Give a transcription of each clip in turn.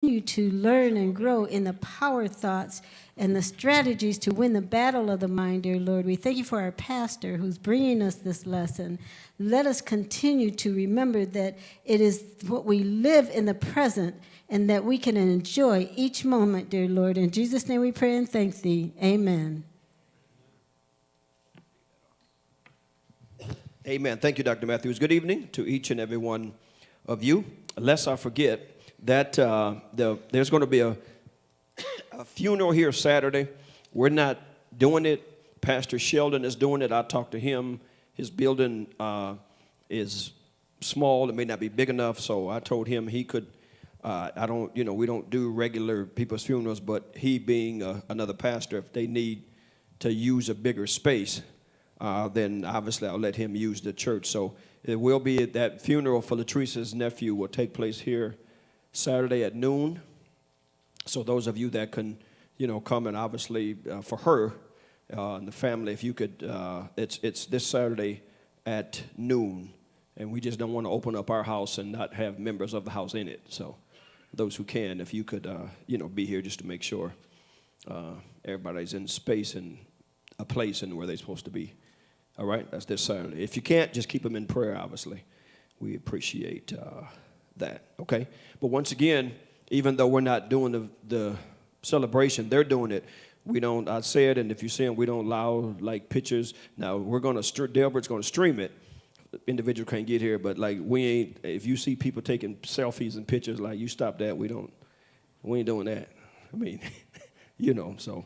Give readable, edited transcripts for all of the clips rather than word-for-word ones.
continue to learn and grow in the power thoughts and the strategies to win the battle of the mind, dear Lord. We thank you for our pastor who's bringing us this lesson. Let us continue to remember that it is what we live in the present and that we can enjoy each moment, dear Lord. In Jesus' name we pray and thank thee. Amen. Amen. Thank you, Dr. Matthews. Good evening to each and every one of you. Lest I forget that there's going to be a funeral here Saturday. We're not doing it. Pastor Sheldon is doing it. I talked to him. His building is small. It may not be big enough, so I told him he could. We don't do regular people's funerals, but he being another pastor, if they need to use a bigger space, then obviously I'll let him use the church. So it will be that funeral for Latrice's nephew will take place here Saturday at noon. So those of you that can, come and obviously for her and the family, if you could, it's this Saturday at noon. And we just don't want to open up our house and not have members of the house in it. So those who can, if you could, be here just to make sure everybody's in space and a place and where they're supposed to be. All right, that's this Saturday. If you can't, just keep them in prayer, obviously. We appreciate that, okay? But once again, even though we're not doing the celebration, they're doing it. I said, and if you see them, we don't allow, pictures. Now, Delbert's going to stream it. The individual can't get here, but, if you see people taking selfies and pictures, you stop that. We ain't doing that. I mean, so,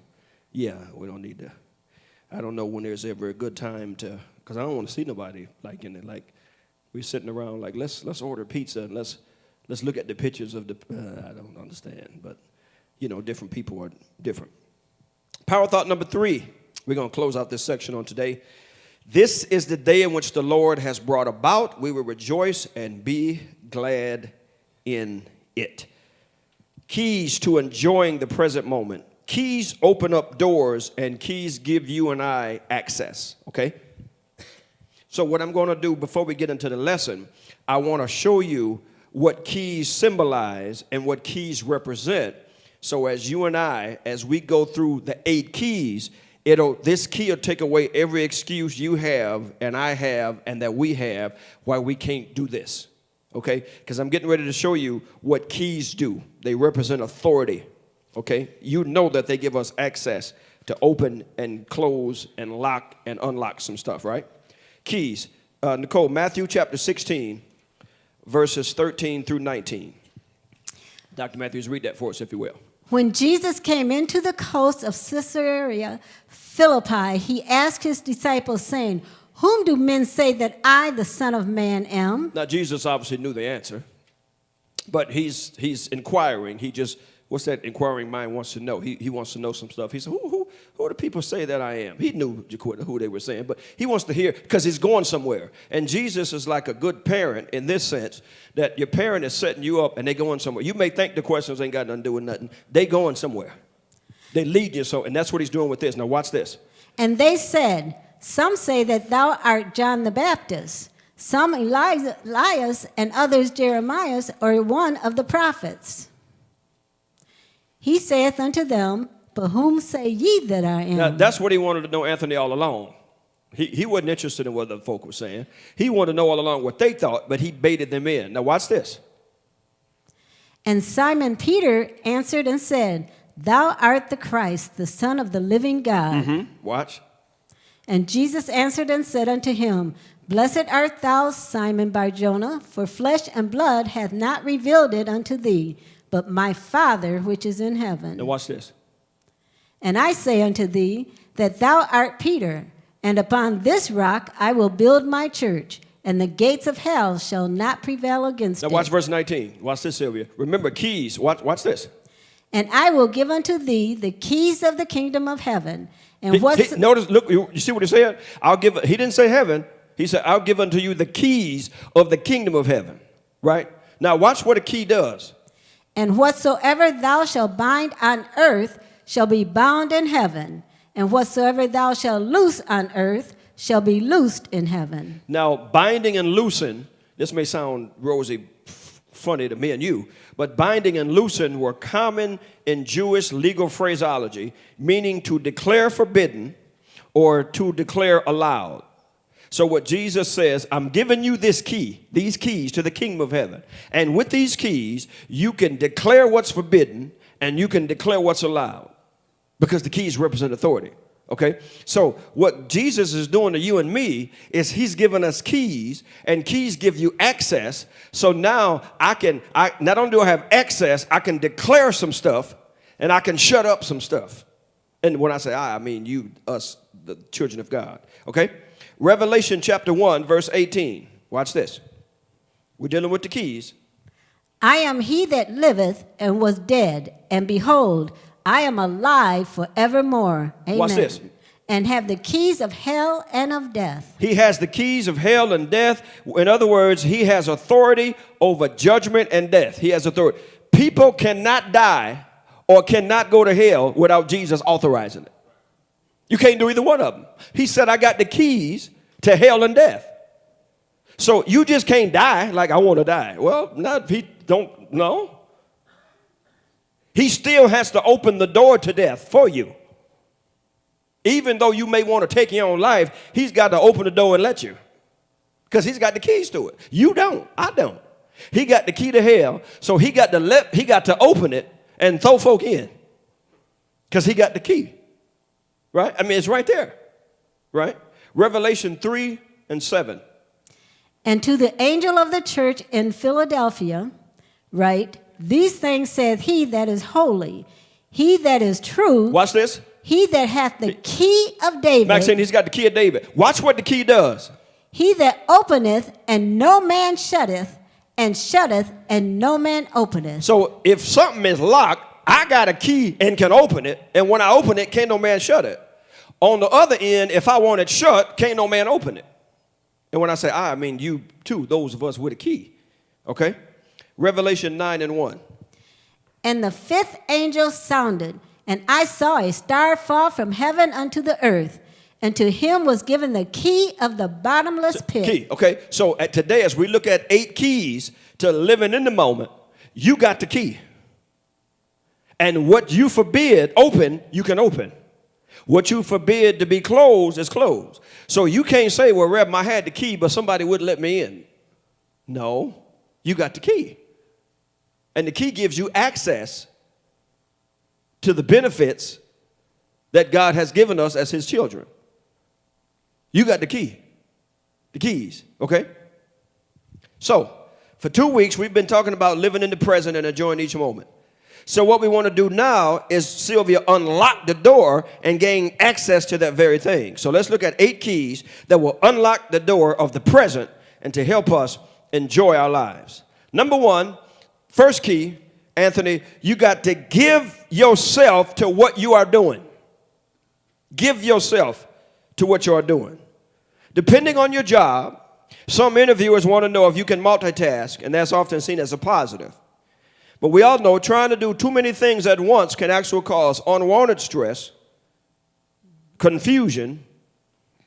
yeah, we don't need to. I don't know when there's ever a good time because I don't want to see nobody in it. We're sitting around let's order pizza and let's look at the pictures of the. I don't understand, but different people are different. Power thought number 3. We're going to close out this section on today. This is the day in which the Lord has brought about. We will rejoice and be glad in it. Keys to enjoying the present moment. Keys open up doors, and keys give you and I access, okay? So what I'm going to do before we get into the lesson, I want to show you what keys symbolize and what keys represent. So as you and I, as we go through the 8 keys, this key will take away every excuse you have and I have and that we have why we can't do this, okay? Because I'm getting ready to show you what keys do. They represent authority. Okay, you know that they give us access to open and close and lock and unlock some stuff, right? Keys. Nicole, Matthew chapter 16, verses 13 through 19. Dr. Matthews, read that for us, if you will. When Jesus came into the coast of Caesarea Philippi, he asked his disciples, saying, "Whom do men say that I, the Son of Man, am?" Now, Jesus obviously knew the answer, but he's inquiring. What's that inquiring mind wants to know? He wants to know some stuff. He said, who do people say that I am? He knew who they were saying, but he wants to hear because he's going somewhere. And Jesus is like a good parent in this sense, that your parent is setting you up and they going somewhere. You may think the questions ain't got nothing to do with nothing. They going somewhere. They lead you so, and that's what he's doing with this. Now watch this. And they said, "Some say that thou art John the Baptist, some Elias, and others Jeremiah, or one of the prophets." He saith unto them, "But whom say ye that I am?" Now, that's what he wanted to know, Anthony, all along. He wasn't interested in what the folk were saying. He wanted to know all along what they thought, but he baited them in. Now, watch this. And Simon Peter answered and said, "Thou art the Christ, the Son of the living God." Mm-hmm. Watch. And Jesus answered and said unto him, "Blessed art thou, Simon Bar-Jonah, for flesh and blood hath not revealed it unto thee, but my Father which is in heaven. Now watch this. And I say unto thee that thou art Peter, and upon this rock I will build my church, and the gates of hell shall not prevail against it." Now watch verse 19. Watch this, Sylvia. Remember, keys. Watch this. "And I will give unto thee the keys of the kingdom of heaven." And notice, look, you see what he said? He didn't say heaven. He said, "I'll give unto you the keys of the kingdom of heaven." Right? Now watch what a key does. "And whatsoever thou shalt bind on earth shall be bound in heaven, and whatsoever thou shalt loose on earth shall be loosed in heaven." Now, binding and loosing, this may sound rosy funny to me and you, but binding and loosing were common in Jewish legal phraseology, meaning to declare forbidden or to declare allowed. So what Jesus says, I'm giving you this key, these keys to the kingdom of heaven. And with these keys, you can declare what's forbidden and you can declare what's allowed, because the keys represent authority. Okay, so what Jesus is doing to you and me is he's giving us keys, and keys give you access. So now I not only do I have access, I can declare some stuff and I can shut up some stuff. And when I say I mean you, us, the children of God. Okay, Revelation chapter 1, verse 18. Watch this. We're dealing with the keys. I am he that liveth and was dead, and behold, I am alive forevermore. Amen. Watch this. And have the keys of hell and of death. He has the keys of hell and death. In other words, he has authority over judgment and death. He has authority. People cannot die or cannot go to hell without Jesus authorizing it. You can't do either one of them. He said, I got the keys to hell and death. So you just can't die like I want to die. Well, not if he don't know. He still has to open the door to death for you. Even though you may want to take your own life, he's got to open the door and let you. Because he's got the keys to it. You don't. I don't. He got the key to hell, so he got to open it and throw folk in. Because he got the key. Right? I mean, it's right there. Right? Revelation 3 and 7. And to the angel of the church in Philadelphia, right? These things saith he that is holy, he that is true. Watch this. He that hath the key of David. Maxine, he's got the key of David. Watch what the key does. He that openeth and no man shutteth, and shutteth and no man openeth. So if something is locked, I got a key and can open it. And when I open it, can't no man shut it. On the other end, if I want it shut, can't no man open it. And when I say I mean you too, those of us with a key. Okay? Revelation 9 and 1. And the fifth angel sounded, and I saw a star fall from heaven unto the earth, and to him was given the key of the bottomless pit. Key, okay? So today, as we look at 8 keys to living in the moment, you got the key. And what you forbid open, you can open. What you forbid to be closed is closed. So you can't say, well, Reb, I had the key, but somebody wouldn't let me in. No, you got the key. And the key gives you access to the benefits that God has given us as his children. You got the key, the keys, okay? So for 2 weeks, we've been talking about living in the present and enjoying each moment. So what we want to do now is, Sylvia, unlock the door and gain access to that very thing. So let's look at 8 keys that will unlock the door of the present and to help us enjoy our lives. Number 1, first key, Anthony, you got to give yourself to what you are doing. Give yourself to what you are doing. Depending on your job, some interviewers want to know if you can multitask, and that's often seen as a positive. But we all know trying to do too many things at once can actually cause unwanted stress, confusion,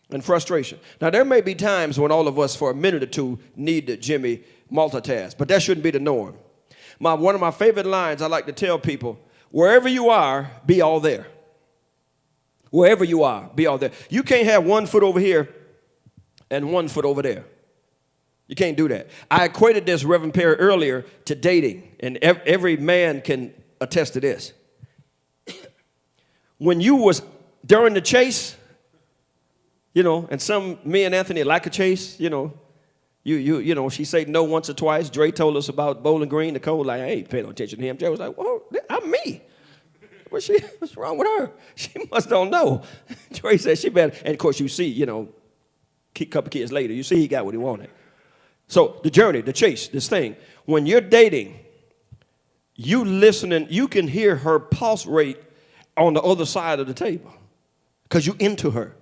and frustration. Now, there may be times when all of us for a minute or two need to Jimmy multitask, but that shouldn't be the norm. One of my favorite lines I like to tell people, wherever you are, be all there. Wherever you are, be all there. You can't have 1 foot over here and 1 foot over there. You can't do that. I equated this, Reverend Perry, earlier to dating, and every man can attest to this. When you was during the chase, you know, and me and Anthony like a chase, you know, you know, she said no once or twice. Dre told us about Bowling Green. Nicole like, I ain't paying no attention to him. Dre was like, well, I'm me. What's wrong with her? She must don't know. Dre said she better, and of course you see, you know, a couple kids later, you see he got what he wanted. So the journey, the chase, this thing, when you're dating, you listening, you can hear her pulse rate on the other side of the table because you into her.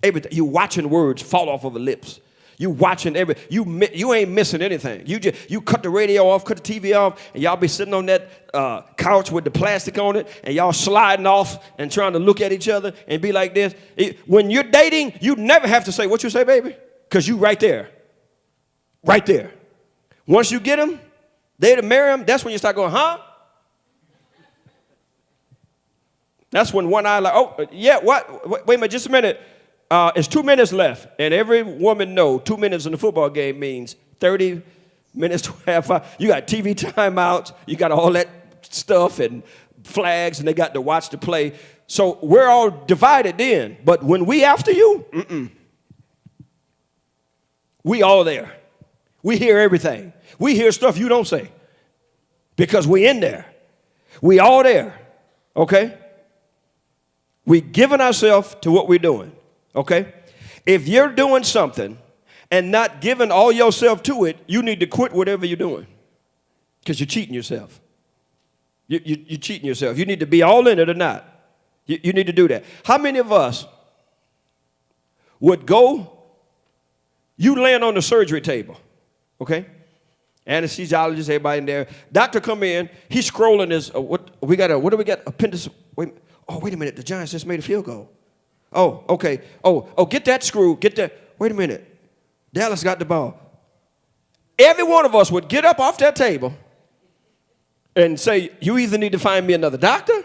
Everything, you watching words fall off of her lips. You watching you ain't missing anything. You cut the radio off, cut the TV off, and y'all be sitting on that couch with the plastic on it, and y'all sliding off and trying to look at each other and be like this. When you're dating, you never have to say, what you say, baby? Because you right there. Right there. Once you get them, They to marry him, that's when you start going, huh? That's when one eye like, oh, yeah, what? Wait a minute, just a minute. It's 2 minutes left. And every woman knows 2 minutes in the football game means 30 minutes to half hour. You got TV timeouts. You got all that stuff and flags, and they got to watch the play. So we're all divided then. But when we after you, we all there. We hear everything. We hear stuff you don't say because we in there. We all there, okay? We giving ourselves to what we're doing, okay? If you're doing something and not giving all yourself to it, you need to quit whatever you're doing because you're cheating yourself. You're cheating yourself. You need to be all in it or not. You need to do that. How many of us would go, you laying on the surgery table, okay? Anesthesiologist, everybody in there. Doctor come in, he's scrolling his, what do we got? Appendix, wait a minute, the Giants just made a field goal. Oh, okay. Oh, get that screw, get that, wait a minute. Dallas got the ball. Every one of us would get up off that table and say, you either need to find me another doctor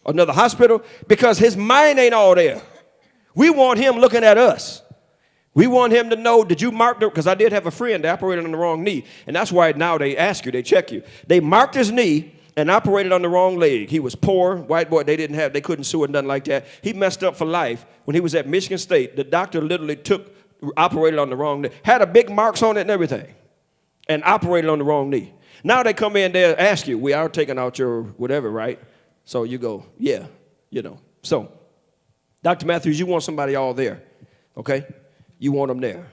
or another hospital because his mind ain't all there. We want him looking at us. We want him to know, did you mark the, because I did have a friend that operated on the wrong knee, and that's why now they ask you, they check you. They marked his knee and operated on the wrong leg. He was poor, white boy, they couldn't sue or nothing like that. He messed up for life. When he was at Michigan State, the doctor literally operated on the wrong knee, had a big marks on it and everything, and operated on the wrong knee. Now they come in, they'll ask you, we are taking out your whatever, right? So you go, yeah, So, Dr. Matthews, you want somebody all there, okay? You want them there.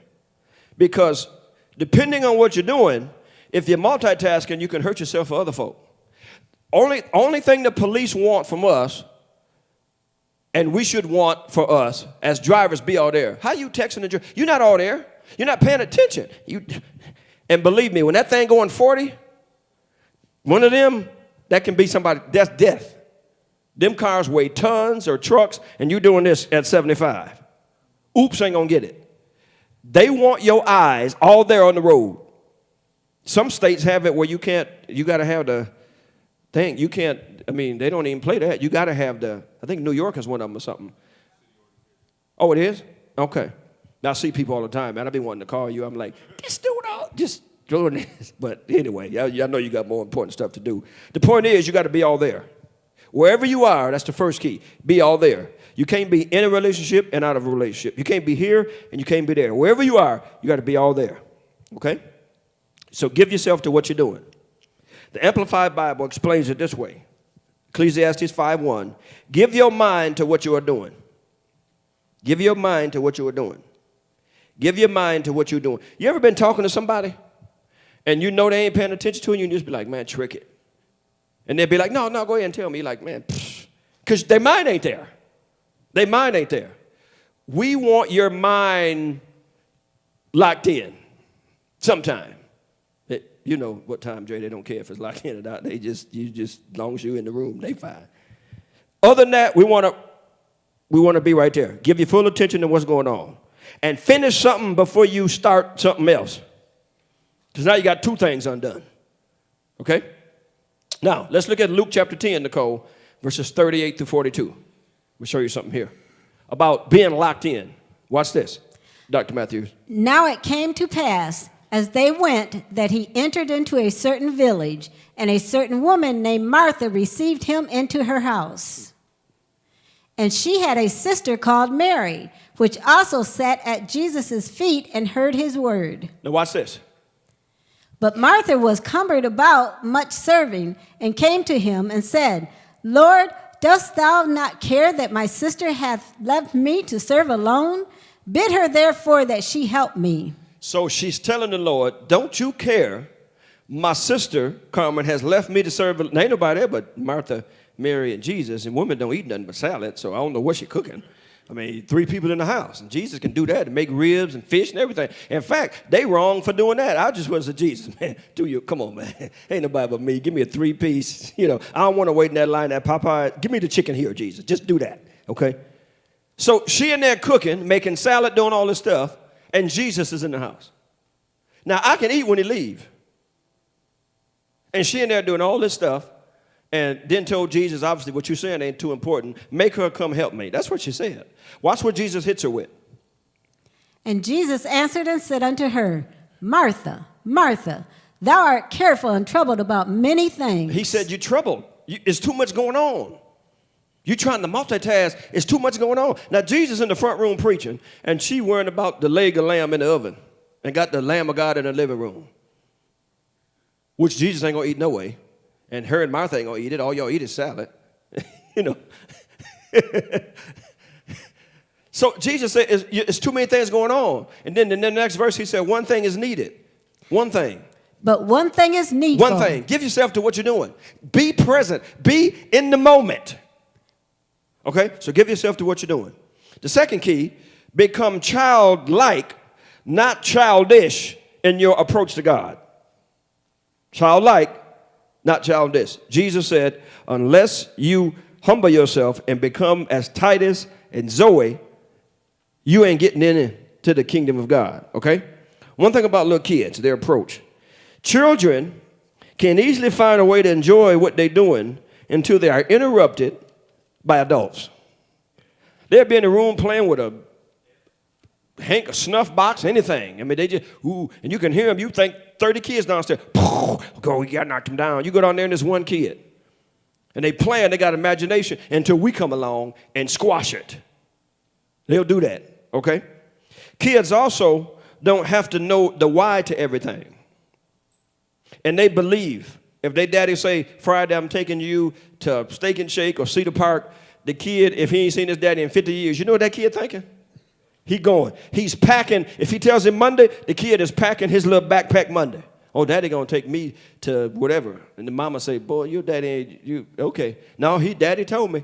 Because depending on what you're doing, if you're multitasking, you can hurt yourself for other folk. Only thing the police want from us, and we should want for us as drivers, be all there. How you texting the driver? You're not all there. You're not paying attention. And believe me, when that thing going 40, one of them, that can be somebody, that's death. Them cars weigh tons or trucks, and you're doing this at 75. Oops, ain't gonna get it. They want your eyes all there on the road. Some states have it where you got to have the thing. You can't, they don't even play that. You got to have I think New York is one of them or something. Oh, it is? Okay. Now I see people all the time, man. I be wanting to call you. I'm like, just do it all. Just doing this. But anyway, I know you got more important stuff to do. The point is, you got to be all there. Wherever you are, that's the first key. Be all there. You can't be in a relationship and out of a relationship. You can't be here and you can't be there. Wherever you are, you got to be all there. Okay? So give yourself to what you're doing. The Amplified Bible explains it this way. Ecclesiastes 5:1. Give your mind to what you are doing. Give your mind to what you are doing. Give your mind to what you're doing. You ever been talking to somebody and you know they ain't paying attention to you and you just be like, man, trick it. And they'll be like, no, go ahead and tell me. You're like, man, because their mind ain't there. Their mind ain't there. We want your mind locked in sometime. You know what time, Jay, they don't care if it's locked in or not. As long as you're in the room, they fine. Other than that, we want to be right there. Give your full attention to what's going on. And finish something before you start something else. Because now you got two things undone. Okay? Now, let's look at Luke chapter 10, Nicole, verses 38 through 42. We'll show you something here about being locked in. Watch this, Dr. Matthews. Now it came to pass, as they went, that he entered into a certain village, and a certain woman named Martha received him into her house. And she had a sister called Mary, which also sat at Jesus' feet and heard his word. Now watch this. But Martha was cumbered about much serving, and came to him and said, Lord, dost thou not care that my sister hath left me to serve alone? Bid her therefore that she help me. So she's telling the Lord, don't you care? My sister, Carmen, has left me to serve. There ain't nobody there but Martha, Mary, and Jesus. And women don't eat nothing but salad, so I don't know what she's cooking. 3 people in the house. And Jesus can do that and make ribs and fish and everything. In fact, they wrong for doing that. I just want to say, Jesus, man, come on, man. Ain't nobody but me. Give me a 3-piece. I don't want to wait in that line at Popeye. Give me the chicken here, Jesus. Just do that, okay? So she in there cooking, making salad, doing all this stuff, and Jesus is in the house. Now, I can eat when he leave. And she in there doing all this stuff and then told Jesus, obviously, what you're saying ain't too important. Make her come help me. That's what she said. Watch what Jesus hits her with. And Jesus answered and said unto her, Martha, Martha, thou art careful and troubled about many things. He said, you're troubled. It's too much going on. You're trying to multitask. It's too much going on. Now, Jesus in the front room preaching, and she worrying about the leg of lamb in the oven and got the Lamb of God in the living room, which Jesus ain't going to eat no way. And her and Martha ain't going to eat it. All y'all eat is salad. You know. So Jesus said, it's too many things going on. And then in the next verse, he said, one thing is needed. One thing. But one thing is needful. One thing. Give yourself to what you're doing. Be present. Be in the moment. Okay? So give yourself to what you're doing. The second key, become childlike, not childish in your approach to God. Childlike, not childish. Jesus said, unless you humble yourself and become as Titus and Zoe, you ain't getting into the kingdom of God, okay? One thing about little kids, their approach. Children can easily find a way to enjoy what they're doing until they are interrupted by adults. They'll be in the room playing with a snuff box, anything. I mean, they just, ooh, and you can hear them. You think 30 kids downstairs. Go, you got to knock them down. You go down there and there's one kid. And they plan, they got imagination until we come along and squash it. They'll do that, okay? Kids also don't have to know the why to everything. And they believe. If their daddy say, Friday, I'm taking you to Steak and Shake or Cedar Park, the kid, if he ain't seen his daddy in 50 years, you know what that kid thinking? He going. He's packing. If he tells him Monday, the kid is packing his little backpack Monday. Oh, daddy going to take me to whatever. And the mama say, boy, your daddy ain't, you, okay. No, daddy told me.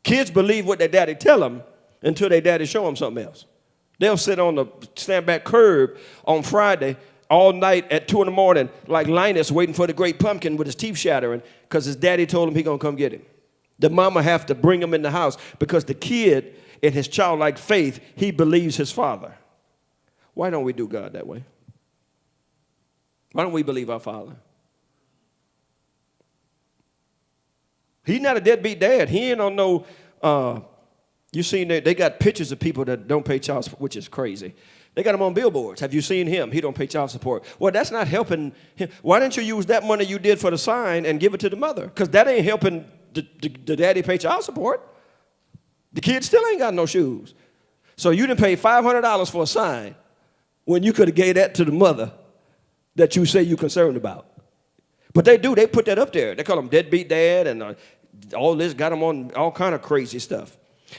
Kids believe what their daddy tell them until their daddy show them something else. They'll sit on the stand-back curb on Friday all night at 2 in the morning like Linus waiting for the great pumpkin with his teeth shattering because his daddy told him he going to come get him. The mama have to bring him in the house because the kid, in his childlike faith, he believes his father. Why don't we do God that way? Why don't we believe our Father? He's not a deadbeat dad. He ain't on no, you seen they got pictures of people that don't pay child support, which is crazy. They got him on billboards. Have you seen him? He don't pay child support. Well, that's not helping him. Why didn't you use that money you did for the sign and give it to the mother? Because that ain't helping the daddy pay child support. The kid still ain't got no shoes. So you didn't pay $500 for a sign when you could have gave that to the mother that you say you're concerned about. But they do. They put that up there. They call him deadbeat dad and all this, got him on all kind of crazy stuff.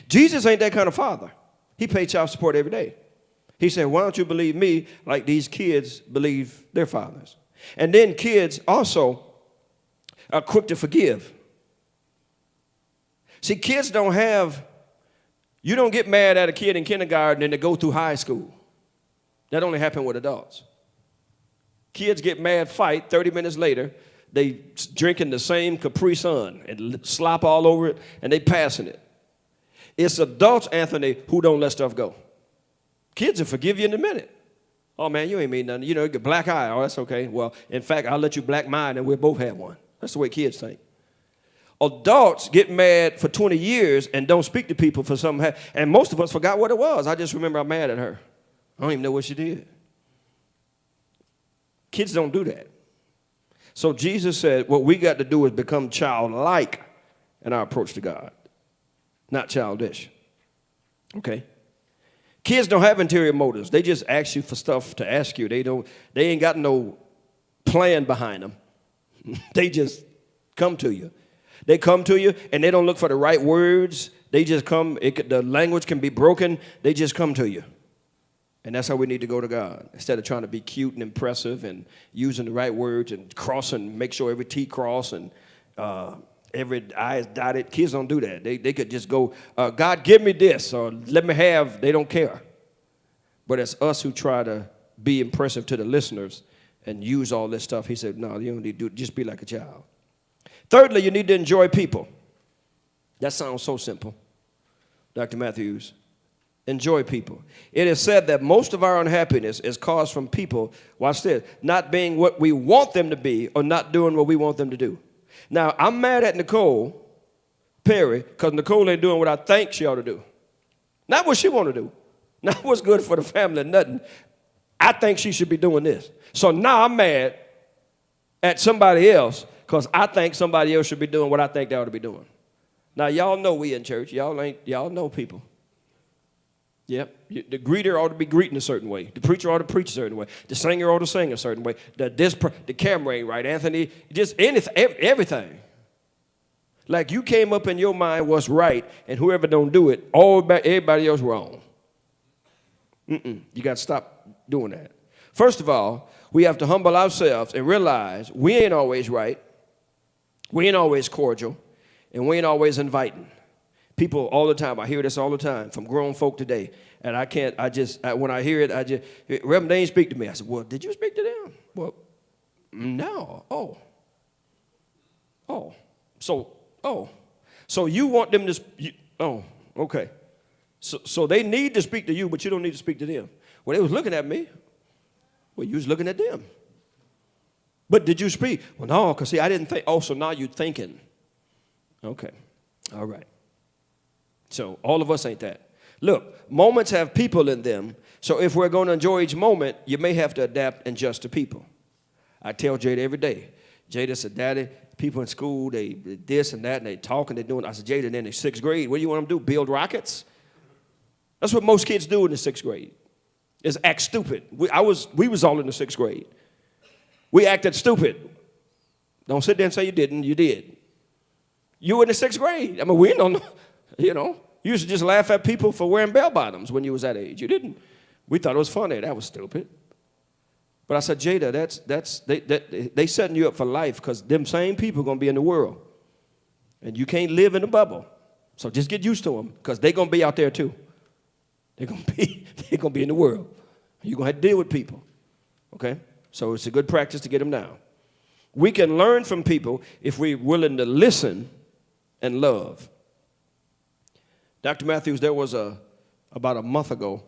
Jesus ain't that kind of father. He paid child support every day. He said, why don't you believe me like these kids believe their fathers? And then kids also are quick to forgive. See, kids don't have, you don't get mad at a kid in kindergarten and they go through high school. That only happened with adults. Kids get mad, fight, 30 minutes later, they drinking the same Capri Sun and slop all over it, and they passing it. It's adults, Anthony, who don't let stuff go. Kids will forgive you in a minute. Oh, man, you ain't mean nothing. You know, you get black eye. Oh, that's okay. Well, in fact, I'll let you black mine, and we'll both have one. That's the way kids think. Adults get mad for 20 years and don't speak to people for something. And most of us forgot what it was. I just remember I'm mad at her. I don't even know what she did. Kids don't do that. So Jesus said what we got to do is become childlike in our approach to God, not childish. Okay? Kids don't have interior motives. They just ask you for stuff to ask you. They ain't got no plan behind them. They just come to you. They come to you and they don't look for the right words. They just come. The language can be broken. They just come to you. And that's how we need to go to God. Instead of trying to be cute and impressive and using the right words and crossing, make sure every T cross and every I is dotted. Kids don't do that. They could just go, God, give me this, or let me have. They don't care. But it's us who try to be impressive to the listeners and use all this stuff. He said, no, you don't need to do it. Just be like a child. Thirdly, you need to enjoy people. That sounds so simple, Dr. Matthews. Enjoy people. It is said that most of our unhappiness is caused from people, watch this, not being what we want them to be or not doing what we want them to do. Now, I'm mad at Nicole Perry because Nicole ain't doing what I think she ought to do. Not what she want to do. Not what's good for the family, nothing. I think she should be doing this. So now I'm mad at somebody else because I think somebody else should be doing what I think they ought to be doing. Now, y'all know we in church. Y'all know people. Yep. The greeter ought to be greeting a certain way. The preacher ought to preach a certain way. The singer ought to sing a certain way. The camera ain't right, Anthony. Just anything, everything. Like you came up in your mind what's right, and whoever don't do it, everybody else wrong. You got to stop doing that. First of all, we have to humble ourselves and realize we ain't always right. We ain't always cordial, and we ain't always inviting. People all the time, I hear this all the time from grown folk today, and when I hear it, Reverend, they ain't speak to me. I said, well, did you speak to them? Well, no. So you want them to, okay. So they need to speak to you, but you don't need to speak to them. Well, they was looking at me. Well, you was looking at them. But did you speak? Well, no, because see, I didn't think. Oh, so now you're thinking. Okay. All right. So all of us ain't that. Look, moments have people in them. So if we're going to enjoy each moment, you may have to adapt and adjust to people. I tell Jada every day. Jada said, Daddy, people in school, they this and that, and they talk and they're doing. I said, Jada, then in 6th grade, what do you want them to do? Build rockets? That's what most kids do in the 6th grade, is act stupid. We was all in the 6th grade. We acted stupid. Don't sit there and say you didn't. You did. You were in the 6th grade. I mean, we don't know. You used to just laugh at people for wearing bell bottoms when you was that age. You didn't. We thought it was funny. That was stupid. But I said, Jada, they setting you up for life because them same people are going to be in the world. And you can't live in a bubble. So just get used to them because they're going to be out there too. They're going to be in the world. You're going to have to deal with people. Okay? So it's a good practice to get them down. We can learn from people if we're willing to listen and love. Dr. Matthews, there was about a month ago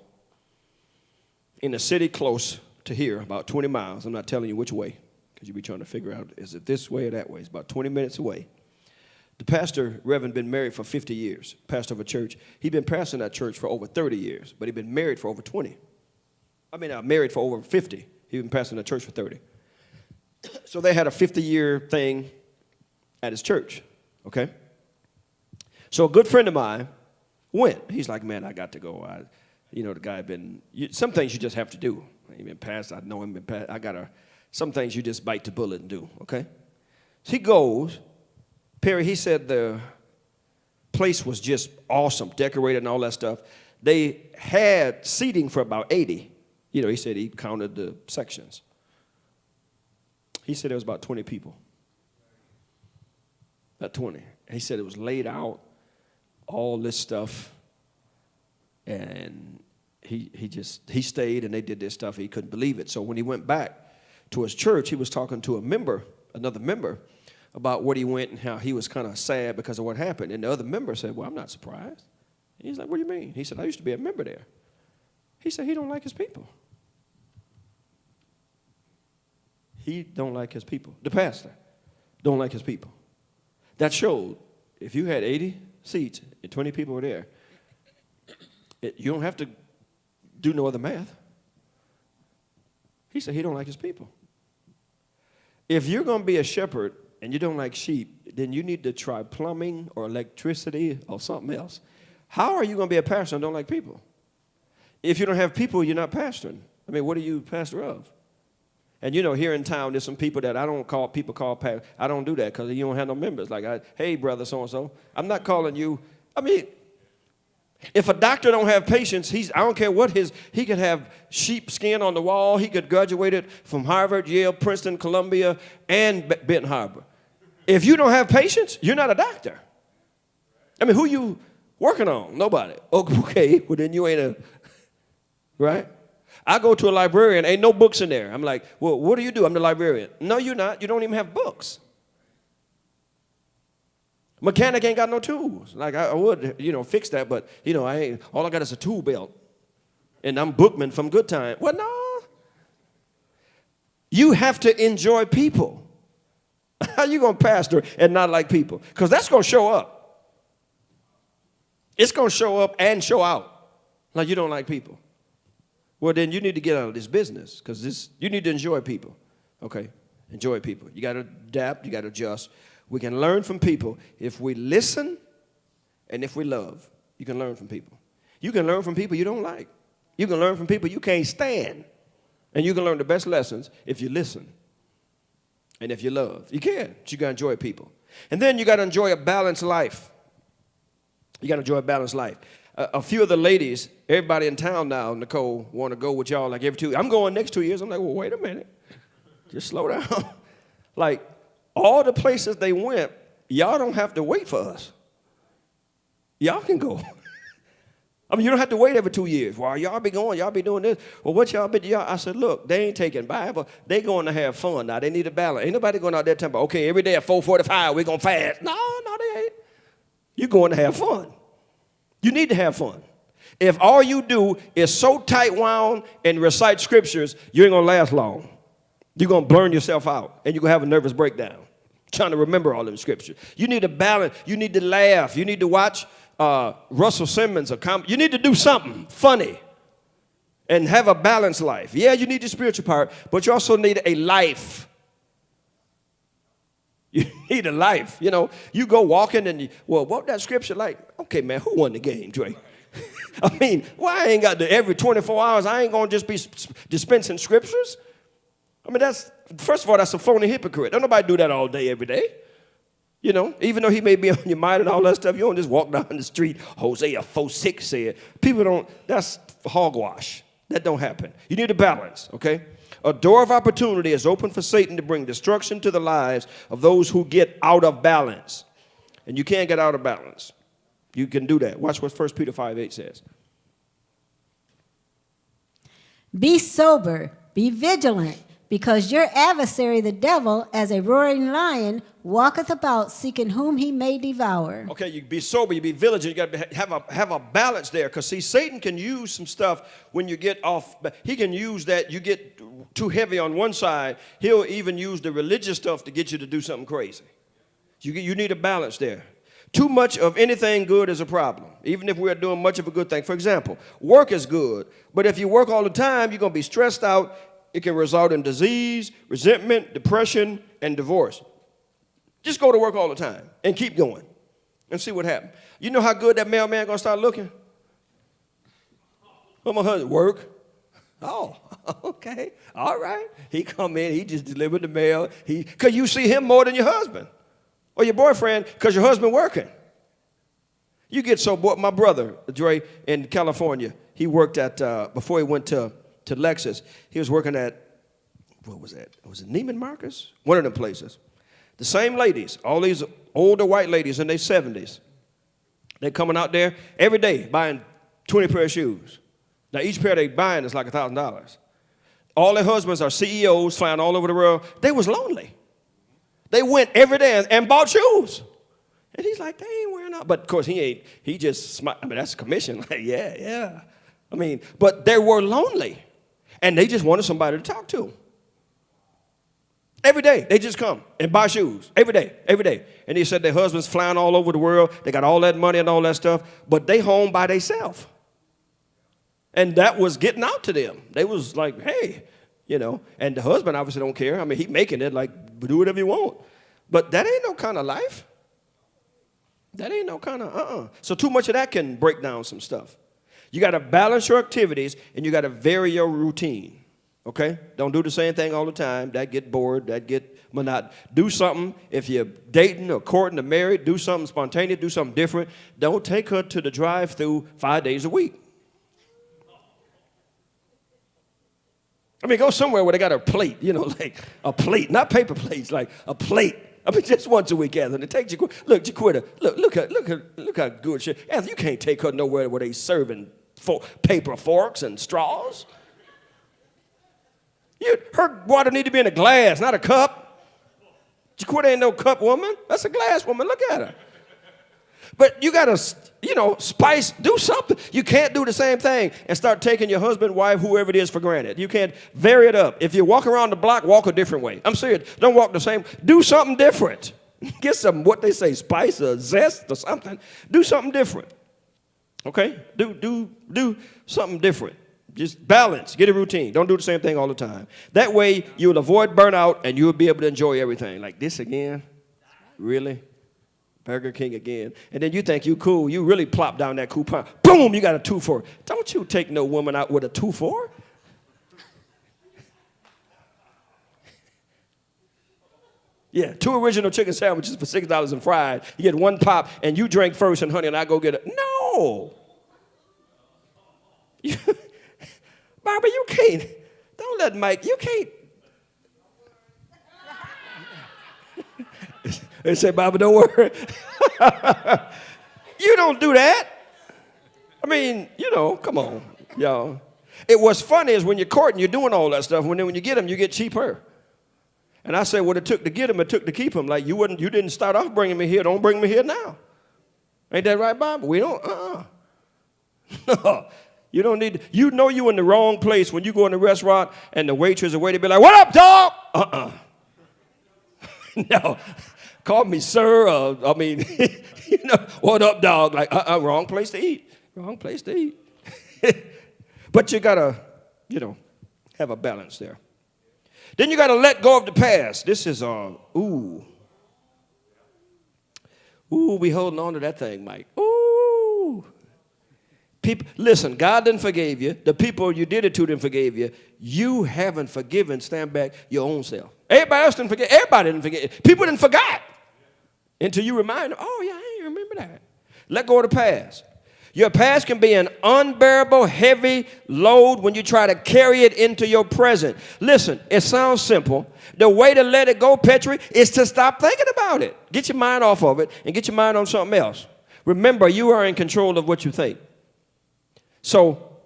in a city close to here, about 20 miles. I'm not telling you which way because you'll be trying to figure out, is it this way or that way? It's about 20 minutes away. The pastor, Reverend, been married for 50 years, pastor of a church. He'd been pastoring that church for over 30 years, but he'd been married for over 20. Married for over 50. He'd been pastoring the church for 30. So they had a 50-year thing at his church, okay? So a good friend of mine went. He's like, man, I got to go. The guy some things you just have to do. He's been passed. I know him been passed. Some things you just bite the bullet and do, okay? So he goes. Perry, he said the place was just awesome, decorated and all that stuff. They had seating for about 80. He said he counted the sections. He said there was about 20 people. About 20. He said it was laid out, all this stuff. And he stayed and they did this stuff. He couldn't believe it. So when he went back to his church, he was talking to another member, about what he went and how he was kind of sad because of what happened. And the other member said, well, I'm not surprised. He's like, what do you mean? He said, I used to be a member there. He said, he don't like his people. He don't like his people. The pastor don't like his people. That showed if you had 80 seats and 20 people were there, you don't have to do no other math. He said he don't like his people. If you're going to be a shepherd and you don't like sheep, then you need to try plumbing or electricity or something else. How are you going to be a pastor and don't like people? If you don't have people, you're not pastoring. What are you pastor of? And here in town, there's some people that I don't call pastor. I don't do that because you don't have no members. Like, hey, brother so-and-so. I'm not calling you. If a doctor don't have patients, I don't care what he could have sheep skin on the wall. He could graduate from Harvard, Yale, Princeton, Columbia, and Benton Harbor. If you don't have patients, you're not a doctor. Who you working on? Nobody. Okay, well then you ain't right? I go to a librarian, ain't no books in there. I'm like, well, what do you do? I'm the librarian. No, you're not. You don't even have books. Mechanic ain't got no tools. Like I would, fix that, but all I got is a tool belt. And I'm Bookman from Good Time. Well, no. You have to enjoy people. How you going to pastor and not like people? Because that's going to show up. It's going to show up and show out. Like you don't like people. Well, then you need to get out of this business because you need to enjoy people. Okay? Enjoy people. You got to adapt. You got to adjust. We can learn from people if we listen and if we love. You can learn from people. You can learn from people you don't like. You can learn from people you can't stand. And you can learn the best lessons if you listen and if you love. You can. But you got to enjoy people. And then you got to enjoy a balanced life. You got to enjoy a balanced life. A few of the ladies, everybody in town now, Nicole, want to go with y'all like every 2 years. I'm going next 2 years. I'm like, well, wait a minute. Just slow down. Like, all the places they went, y'all don't have to wait for us. Y'all can go. I mean, you don't have to wait every 2 years. Well, y'all be going, y'all be doing this. Well, what y'all be, I said, look, they ain't taking Bible. They going to have fun now. They need a balance. Ain't nobody going out there talking about, okay, every day at 4:45, we're going to fast. No, they ain't. You're going to have fun. You need to have fun. If all you do is so tight wound and recite scriptures, you ain't going to last long. You're going to burn yourself out, and you're going to have a nervous breakdown trying to remember all them scriptures. You need to balance. You need to laugh. You need to watch Russell Simmons. You need to do something funny and have a balanced life. Yeah, you need the spiritual part, but you also need a life. You need a life. You go walking and, what that scripture like? Okay, man, who won the game, Dre? I mean, I ain't got every 24 hours, I ain't going to just be dispensing scriptures. I mean, first of all, that's a phony hypocrite. Don't nobody do that all day, every day. Even though he may be on your mind and all that stuff, you don't just walk down the street, Hosea 4:6 said. People don't, that's hogwash. That don't happen. You need a balance, okay? A door of opportunity is open for Satan to bring destruction to the lives of those who get out of balance. And you can't get out of balance. You can do that. Watch what 1 Peter 5:8 says. Be sober, be vigilant, because your adversary, the devil, as a roaring lion, walketh about seeking whom he may devour. Okay, you be sober, you be vigilant, you got to have a balance there. Because, see, Satan can use some stuff when you get off. He can use that you get too heavy on one side. He'll even use the religious stuff to get you to do something crazy. You need a balance there. Too much of anything good is a problem, even if we're doing much of a good thing. For example, work is good, but if you work all the time, you're going to be stressed out. It can result in disease, resentment, depression, and divorce. Just go to work all the time and keep going and see what happens. You know how good that mailman going to start looking? Well, my husband, work. Oh, okay. All right. He come in, he just delivered the mail. Because you see him more than your husband or your boyfriend because your husband working. You get so bored. My brother, Dre, in California, he worked at, before he went to Lexus, he was working at, what was that? Was it Neiman Marcus? One of them places. The same ladies, all these older white ladies in their 70s, they're coming out there every day buying 20 pair of shoes. Now, each pair they buying is like $1,000. All their husbands are CEOs flying all over the world. They was lonely. They went every day and bought shoes. And he's like, they ain't wearing out. But, of course, he just smiled. I mean, that's commission. Like, yeah. I mean, but they were lonely. And they just wanted somebody to talk to. Every day, they just come and buy shoes. Every day. And he said their husbands flying all over the world. They got all that money and all that stuff. But they home by themselves. And that was getting out to them. They was like, hey, And the husband obviously don't care. I mean, he making it like, do whatever you want. But that ain't no kind of life. That ain't no kind of, So too much of that can break down some stuff. You got to balance your activities, and you got to vary your routine, okay? Don't do the same thing all the time. That get bored. That get monotonous. Do something. If you're dating or courting or married, do something spontaneous. Do something different. Don't take her to the drive-thru 5 days a week. I mean, go somewhere where they got a plate, like a plate. Not paper plates, like a plate. I mean, just once a week, Anthony. Take Jaquita. Look, Jaquita, look how good she is. Anthony, you can't take her nowhere where they serving paper forks and straws. Her water need to be in a glass, not a cup. Jaquita ain't no cup woman. That's a glass woman. Look at her. But you got to, spice, do something. You can't do the same thing and start taking your husband, wife, whoever it is for granted. You can't vary it up. If you walk around the block, walk a different way. I'm serious. Don't walk the same. Do something different. Get some, what they say, spice or zest or something. Do something different. Okay? Do something different. Just balance. Get a routine. Don't do the same thing all the time. That way, you'll avoid burnout and you'll be able to enjoy everything. Like this again? Really? Burger King again. And then you think you cool. You really plop down that coupon. Boom, you got a 2 for. Don't you take no woman out with a 2 for. Yeah, 2 original chicken sandwiches for $6 and fried. You get 1 pop and you drink first and honey and I go get it. No. Barbara, you can't. Don't let Mike, you can't. They say, Barbara, don't worry. You don't do that. I mean, come on, y'all. What's funny is when you're courting, you're doing all that stuff. When you get them, you get cheaper. And I say, what it took to get him, it took to keep him. Like you didn't start off bringing me here. Don't bring me here now. Ain't that right, Bob? We don't. No, you don't need. You're in the wrong place when you go in the restaurant and the waitress or waiter be like, "What up, dog?" No, call me sir. What up, dog? Like, wrong place to eat. Wrong place to eat. But you gotta, have a balance there. Then you got to let go of the past. This is, we holding on to that thing, Mike. Ooh. People, listen, God didn't forgive you. The people you did it to didn't forgive you. You haven't forgiven, stand back, your own self. Everybody else didn't forget. Everybody didn't forget. People didn't forget until you remind them, oh, yeah, I ain't remember that. Let go of the past. Your past can be an unbearable, heavy load when you try to carry it into your present. Listen, it sounds simple. The way to let it go, Petri, is to stop thinking about it. Get your mind off of it and get your mind on something else. Remember, you are in control of what you think. So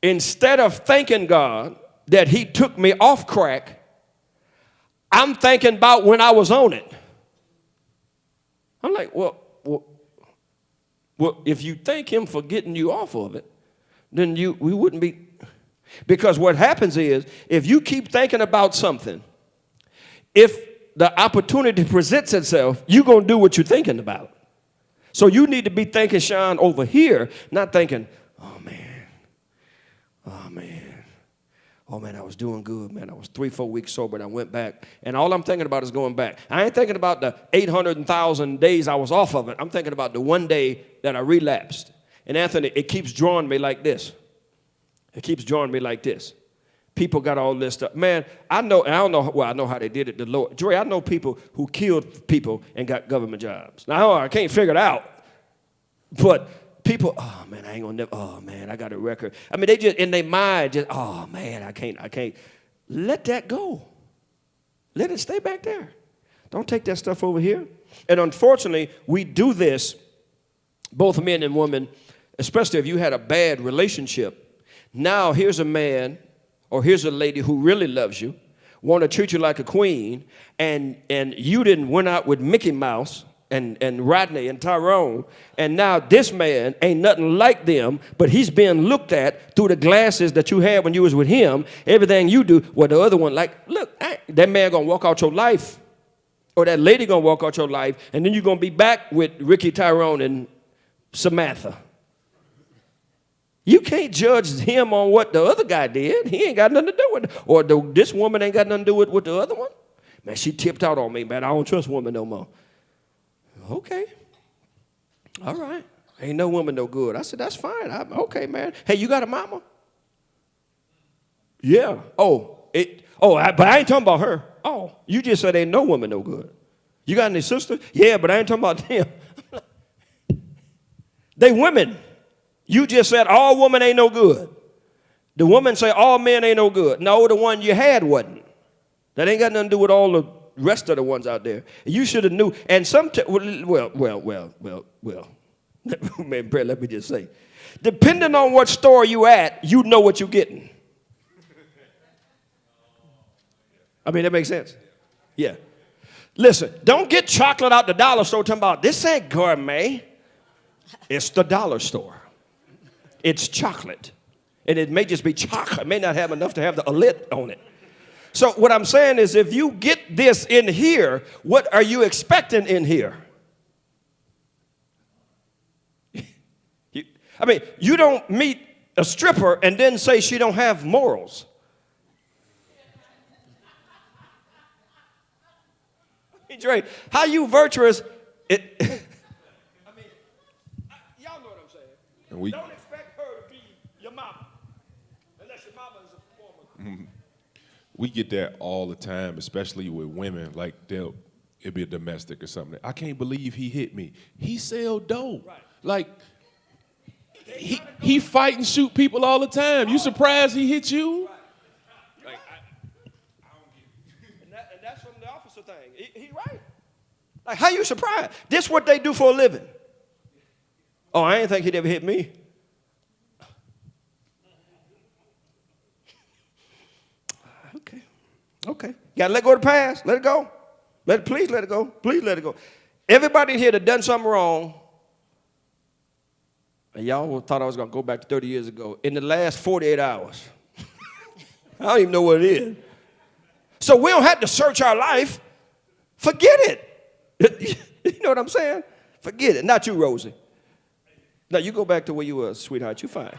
instead of thanking God that he took me off crack, I'm thinking about when I was on it. I'm like, well, if you thank him for getting you off of it, then we wouldn't be. Because what happens is, if you keep thinking about something, if the opportunity presents itself, you're going to do what you're thinking about. So you need to be thinking, Sean, over here, not thinking, oh, man, I was doing good, man. I was 3-4 weeks sober, and I went back. And all I'm thinking about is going back. I ain't thinking about the 800,000 days I was off of it. I'm thinking about the one day that I relapsed. And Anthony, it keeps drawing me like this. It keeps drawing me like this. People got all this stuff. Man, I know how they did it. The Lord. Dre, I know people who killed people and got government jobs. Now, I can't figure it out. But people, oh, man, I ain't going to never, oh, man, I got a record. I mean, they just, in their mind, just, oh, man, I can't. Let that go. Let it stay back there. Don't take that stuff over here. And unfortunately, we do this, both men and women, especially if you had a bad relationship. Now, here's a man or here's a lady who really loves you, want to treat you like a queen, and you didn't went out with Mickey Mouse and Rodney and Tyrone, and now this man ain't nothing like them, but he's being looked at through the glasses that you had when you was with him. Everything you do, well, the other one, like, look, that man gonna walk out your life, or that lady gonna walk out your life, and then you're gonna be back with Ricky, Tyrone, and Samantha. You can't judge him on what the other guy did. He ain't got nothing to do with it. Or this woman ain't got nothing to do with the other one. Man, she tipped out on me, man. I don't trust women no more. Okay. All right. Ain't no woman no good. I said, that's fine. Okay, man. Hey, you got a mama? Yeah. But I ain't talking about her. Oh, you just said ain't no woman no good. You got any sisters? Yeah, but I ain't talking about them. They women. You just said all women ain't no good. The woman say all men ain't no good. No, the one you had wasn't. That ain't got nothing to do with all the rest of the ones out there. You should have knew. And man, Brett, let me just say, depending on what store you at, you know what you're getting. I mean, that makes sense. Yeah. Listen, don't get chocolate out the dollar store talking about this ain't gourmet. It's the dollar store. It's chocolate. And it may just be chocolate. It may not have enough to have a lid on it. So what I'm saying is if you get this in here, what are you expecting in here? I mean, you don't meet a stripper and then say she don't have morals. Dre, how you virtuous? Y'all know what I'm saying. Don't expect her to be your mama, unless your mama is a performer. We get that all the time, especially with women. Like it'd be a domestic or something. I can't believe he hit me. He sell dope. Right. Like he fight and shoot people all the time. You surprised he hit you? Right. Like, I don't get it. And that's from the officer thing. He right. Like, how you surprised? This what they do for a living. Oh, I didn't think he'd ever hit me. Okay. You gotta let go of the past. Let it go. Please let it go. Please let it go. Everybody in here that done something wrong, and y'all thought I was gonna go back to 30 years ago, in the last 48 hours. I don't even know what it is. So we don't have to search our life. Forget it. You know what I'm saying? Forget it. Not you, Rosie. No, you go back to where you were, sweetheart. You fine.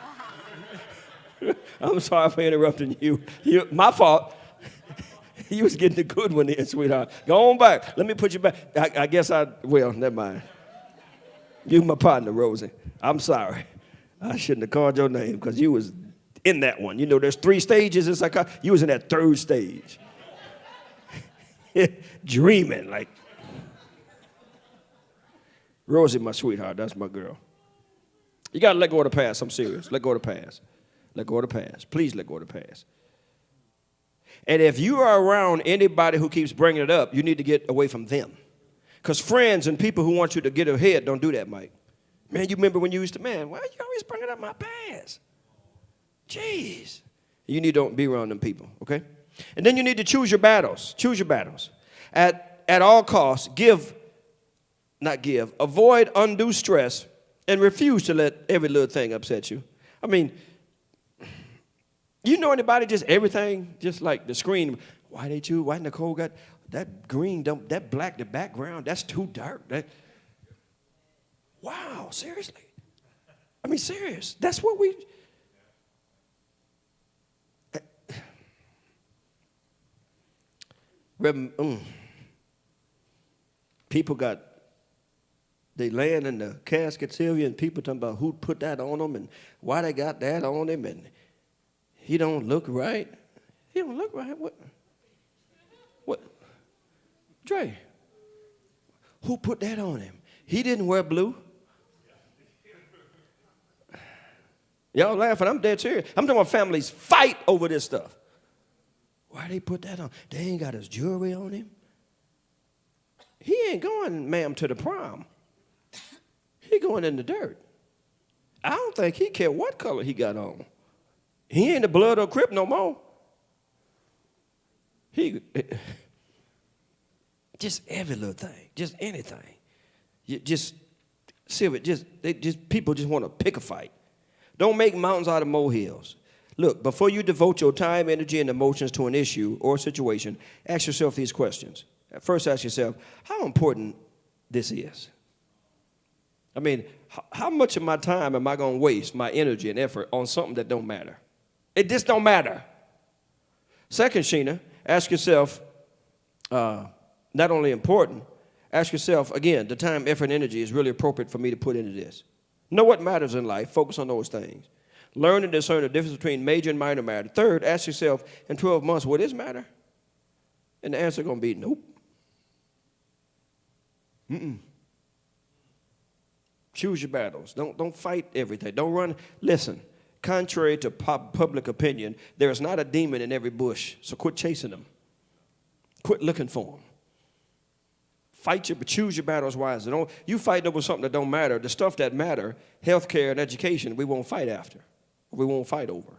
I'm sorry for interrupting you. My fault. You was getting the good one there, sweetheart. Go on back. Let me put you back. I guess well, never mind. You my partner, Rosie. I'm sorry. I shouldn't have called your name because you was in that one. You know, there's 3 stages. It's like you was in that 3rd stage. Dreaming like. Rosie, my sweetheart. That's my girl. You got to let go of the past. I'm serious. Let go of the past. Let go of the past. Please let go of the past. And if you are around anybody who keeps bringing it up, you need to get away from them. Because friends and people who want you to get ahead don't do that, Mike. Man, you remember when you used to, why are you always bringing up my past? Jeez. You need to be around them people, okay? And then you need to choose your battles. Choose your battles. At all costs, avoid undue stress and refuse to let every little thing upset you. I mean, you know anybody just everything, just like the screen, why Nicole got that green, that black, the background, that's too dark. Wow, seriously. I mean, serious. That's what we... People they laying in the casket, Sylvia, and people talking about who put that on them and why they got that on him, and he don't look right. He don't look right. What? Dre, who put that on him? He didn't wear blue. Y'all laughing. I'm dead serious. I'm talking about families fight over this stuff. Why they put that on? They ain't got his jewelry on him. He ain't going, ma'am, to the prom. He going in the dirt. I don't think he care what color he got on. He ain't the blood or Crip no more. Just every little thing, just anything. People just want to pick a fight. Don't make mountains out of molehills. Look, before you devote your time, energy, and emotions to an issue or situation, ask yourself these questions. First, ask yourself, how important this is? I mean, how much of my time am I going to waste, my energy and effort, on something that don't matter? It just don't matter. Second, Sheena, ask yourself, not only important, ask yourself, again, the time, effort, and energy is really appropriate for me to put into this. Know what matters in life. Focus on those things. Learn and discern the difference between major and minor matter. Third, ask yourself, in 12 months, will this matter? And the answer is going to be nope. Choose your battles. Don't fight everything. Don't run. Listen, contrary to public opinion, there is not a demon in every bush, so quit chasing them. Quit looking for them. But choose your battles wisely. You fight over something that don't matter. The stuff that matter, healthcare and education, we won't fight after. We won't fight over.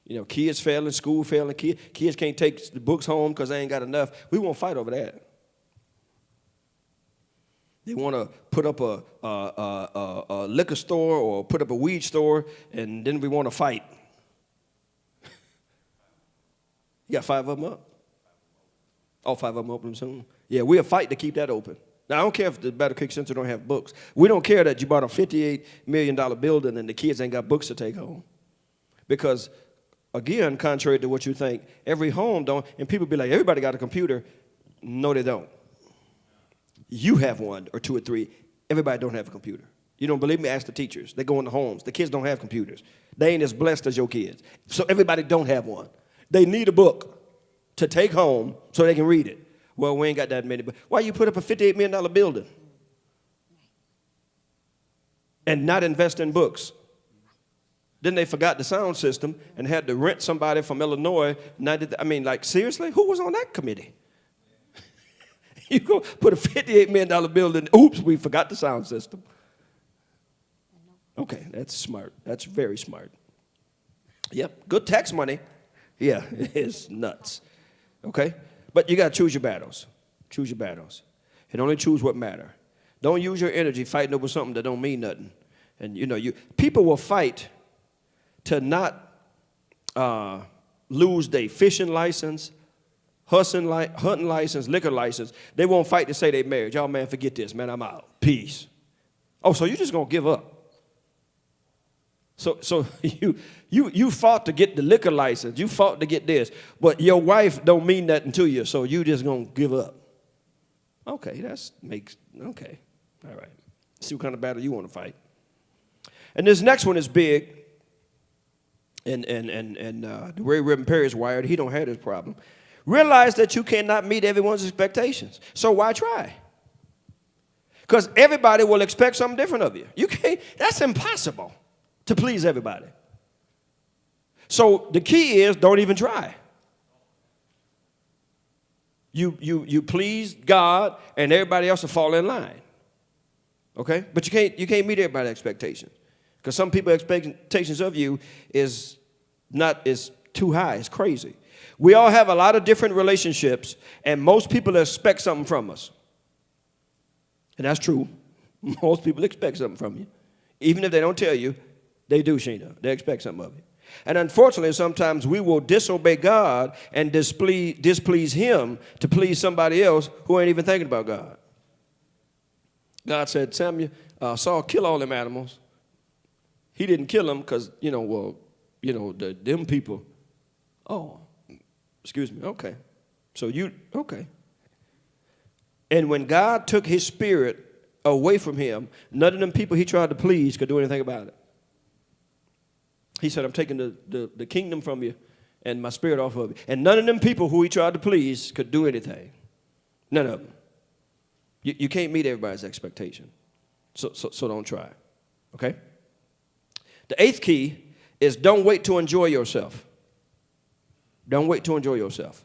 You know, kids failing, school failing, kids can't take the books home because they ain't got enough. We won't fight over that. They want to put up a liquor store or put up a weed store, and then we want to fight. You got 5 of them up? All 5 of them open soon? Yeah, we'll fight to keep that open. Now, I don't care if the Battle Creek Center don't have books. We don't care that you bought a $58 million building and the kids ain't got books to take home. Because, again, contrary to what you think, every home don't, and people be like, everybody got a computer. No, they don't. You have 1 or 2 or 3. Everybody don't have a computer. You don't believe me? Ask the teachers. They go in the homes. The kids don't have computers. They ain't as blessed as your kids. So everybody don't have one. They need a book to take home so they can read it. Well, we ain't got that many. But why you put up a $58 million building and not invest in books? Then they forgot the sound system and had to rent somebody from Illinois. Like, seriously? Who was on that committee? You go put a $58 million building. Oops, we forgot the sound system. Okay, that's smart. That's very smart. Yep, good tax money. Yeah, it's nuts. Okay? But you got to choose your battles. Choose your battles. And only choose what matter. Don't use your energy fighting over something that don't mean nothing. And, people will fight to not lose their fishing license, hunting license, liquor license. They won't fight to say they married. Y'all, man, forget this, man, I'm out. Peace. Oh, so you're just going to give up. So you fought to get the liquor license. You fought to get this. But your wife don't mean nothing to you, so you just going to give up. Okay, okay. All right. See what kind of battle you want to fight. And this next one is big. And the way Reverend Perry is wired, he don't have this problem. Realize that you cannot meet everyone's expectations. So why try? Because everybody will expect something different of you. You can't. That's impossible to please everybody. So the key is don't even try. You please God, and everybody else will fall in line. Okay? But you can't meet everybody's expectations. Because some people's expectations of you is too high. It's crazy. We all have a lot of different relationships, and most people expect something from us. And that's true. Most people expect something from you. Even if they don't tell you, they do, Sheena. They expect something of you. And unfortunately, sometimes we will disobey God and displease Him to please somebody else who ain't even thinking about God. God said, Samuel, Saul, kill all them animals. He didn't kill them because, them people. Oh, excuse me. Okay. Okay. And when God took His spirit away from him, none of them people he tried to please could do anything about it. He said, I'm taking the kingdom from you and my spirit off of you. And none of them people who he tried to please could do anything. None of them. You can't meet everybody's expectation. So don't try. Okay? The 8th key is don't wait to enjoy yourself. Don't wait to enjoy yourself.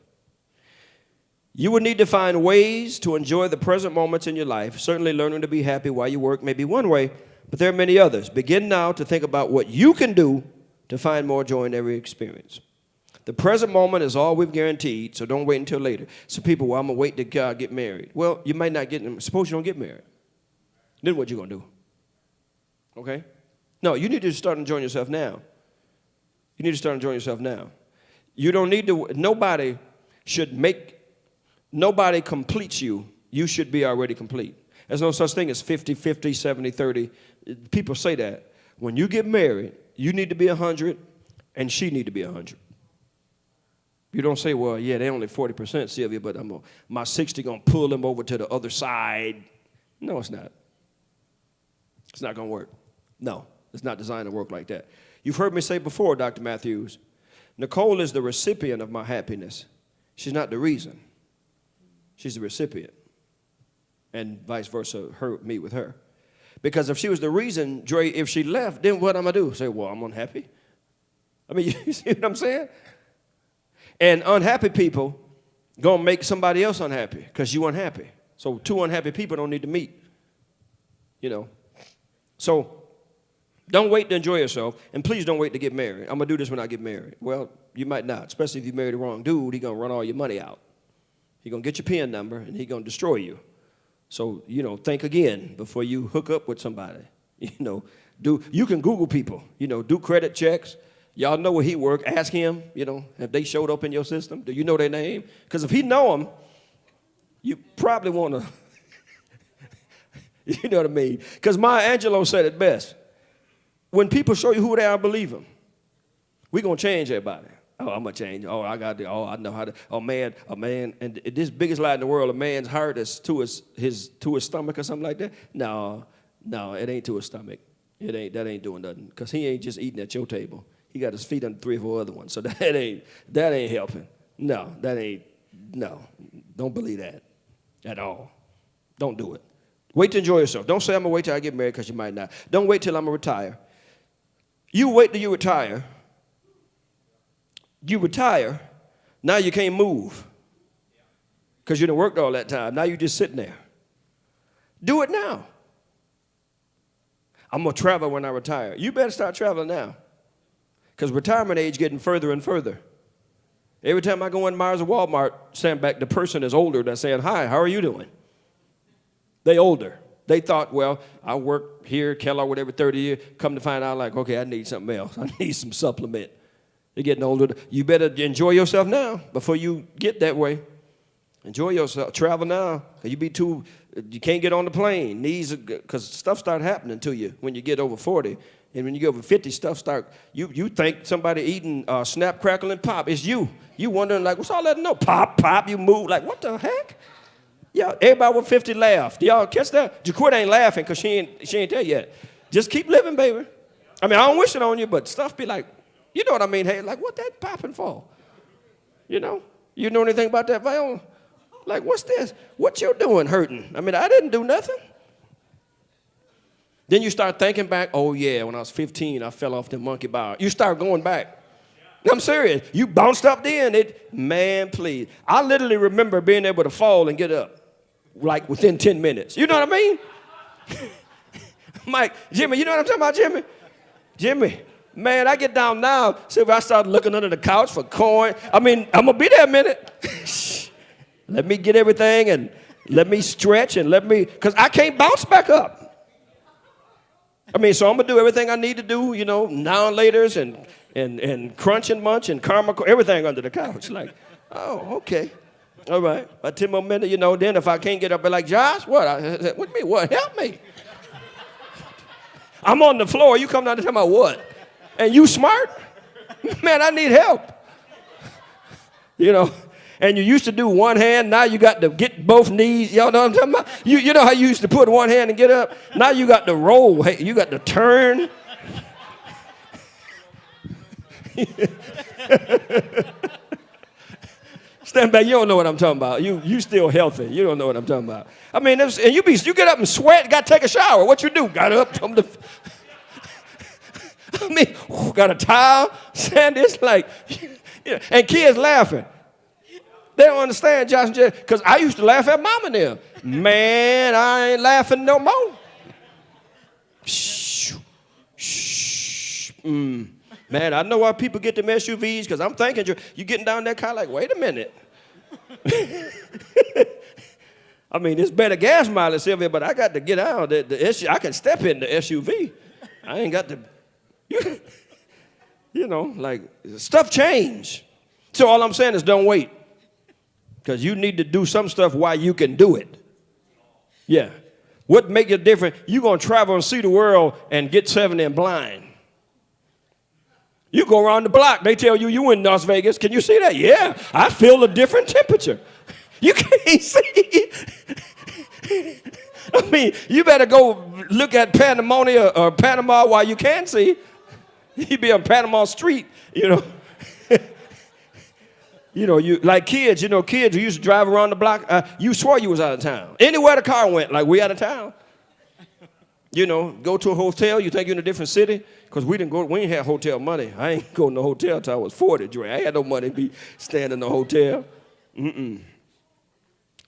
You will need to find ways to enjoy the present moments in your life. Certainly learning to be happy while you work may be one way, but there are many others. Begin now to think about what you can do to find more joy in every experience. The present moment is all we've guaranteed, so don't wait until later. So people, well, I'm going to wait till God get married. Well, you might not get them. Suppose you don't get married. Then what you going to do? Okay? No, you need to start enjoying yourself now. You need to start enjoying yourself now. You don't need to, nobody completes you. You should be already complete. There's no such thing as 50-50, 70-30. People say that. When you get married, you need to be 100 and she need to be 100. You don't say, well, yeah, they only 40%, Sylvia, but my 60 going to pull them over to the other side. No, it's not. It's not going to work. No, it's not designed to work like that. You've heard me say before, Dr. Matthews, Nicole is the recipient of my happiness. She's not the reason. She's the recipient. And vice versa, me with her. Because if she was the reason, Dre, if she left, then what am I do? Say, well, I'm unhappy. I mean, you see what I'm saying? And unhappy people going to make somebody else unhappy because you unhappy. So two unhappy people don't need to meet. So don't wait to enjoy yourself, and please don't wait to get married. I'm going to do this when I get married. Well, you might not, especially if you marry the wrong dude. He's going to run all your money out. He's going to get your PIN number, and he's going to destroy you. So, think again before you hook up with somebody. You can Google people, do credit checks. Y'all know where he work. Ask him, if they showed up in your system. Do you know their name? Because if he know them, you probably want to, you know what I mean? Because Maya Angelou said it best. When people show you who they are, believe them. We're going to change everybody. Oh, I'm going to change. Oh, I know how to. Oh, man, a man. And this biggest lie in the world, a man's heart is to his stomach or something like that. No, it ain't to his stomach. That ain't doing nothing. Because he ain't just eating at your table. He got his feet on 3 or 4 other ones. So that ain't helping. No. Don't believe that at all. Don't do it. Wait to enjoy yourself. Don't say I'm going to wait till I get married because you might not. Don't wait till I'm going to retire. You wait till you retire. You retire, now you can't move because you done worked all that time. Now you're just sitting there. Do it now. I'm going to travel when I retire. You better start traveling now because retirement age getting further and further. Every time I go in Myers or Walmart, stand back, the person is older than saying, hi, how are you doing? They older. They thought, well, I work here, Kellogg, whatever, 30 years. Come to find out, like, okay, I need something else. I need some supplement. They're getting older. You better enjoy yourself now before you get that way. Enjoy yourself. Travel now. You can't get on the plane. Because stuff start happening to you when you get over 40. And when you get over 50, stuff start, you think somebody eating snap, crackle, and pop. It's you. You wondering, like, what's all that? No, pop, you move. Like, what the heck? Yeah, everybody with 50 laughed. Do y'all catch that? Jaquita ain't laughing because she ain't there yet. Just keep living, baby. I mean, I don't wish it on you, but stuff be like, you know what I mean? Hey, like, what that popping for? You know anything about that, Viola? Like, what's this? What you doing hurting? I mean, I didn't do nothing. Then you start thinking back, oh, yeah, when I was 15, I fell off the monkey bar. You start going back. I'm serious. You bounced up then. Man, please. I literally remember being able to fall and get up, like, within 10 minutes. You know what I mean? Mike, Jimmy, you know what I'm talking about, Jimmy? Jimmy. Man, I get down now, see if I start looking under the couch for coin. I mean, I'm going to be there a minute. Let me get everything and let me stretch and because I can't bounce back up. I mean, so I'm going to do everything I need to do, now and laters and crunch and munch and karma, everything under the couch. Like, oh, okay. All right. About 10 more minutes, then if I can't get up, I'll be like, Josh, what? What do you mean? What? Help me. I'm on the floor. You come down to tell me what? And you smart? Man, I need help. And you used to do one hand, now you got to get both knees. Y'all know what I'm talking about? You know how you used to put one hand and get up? Now you got to roll. Hey, you got to turn. Stand back, you don't know what I'm talking about. You still healthy. You don't know what I'm talking about. I mean, and you get up and sweat, got to take a shower. What you do? Got up from the... I mean, got a towel, sand. It's like, and kids laughing. They don't understand, Josh and Jerry, because I used to laugh at Mama there. Man, I ain't laughing no more. Shh. Man, I know why people get them SUVs, because I'm thinking you getting down that car like, wait a minute. I mean, it's better gas mileage, Sylvia, but I got to get out. I can step in the SUV. I ain't got to... like stuff change. So all I'm saying is don't wait. Because you need to do some stuff while you can do it. Yeah. What make it different? You're going to travel and see the world and get 70 and blind. You go around the block. They tell you in Las Vegas. Can you see that? Yeah. I feel a different temperature. You can't see. I mean, you better go look at Panama or Panama while you can see. You be on Panama Street, you like kids, kids who used to drive around the block, you swore you was out of town. Anywhere the car went, like we out of town. Go to a hotel, you think you're in a different city? Because we ain't had hotel money. I ain't go to no hotel till I was 40, Dre. I had no money to be staying in a hotel.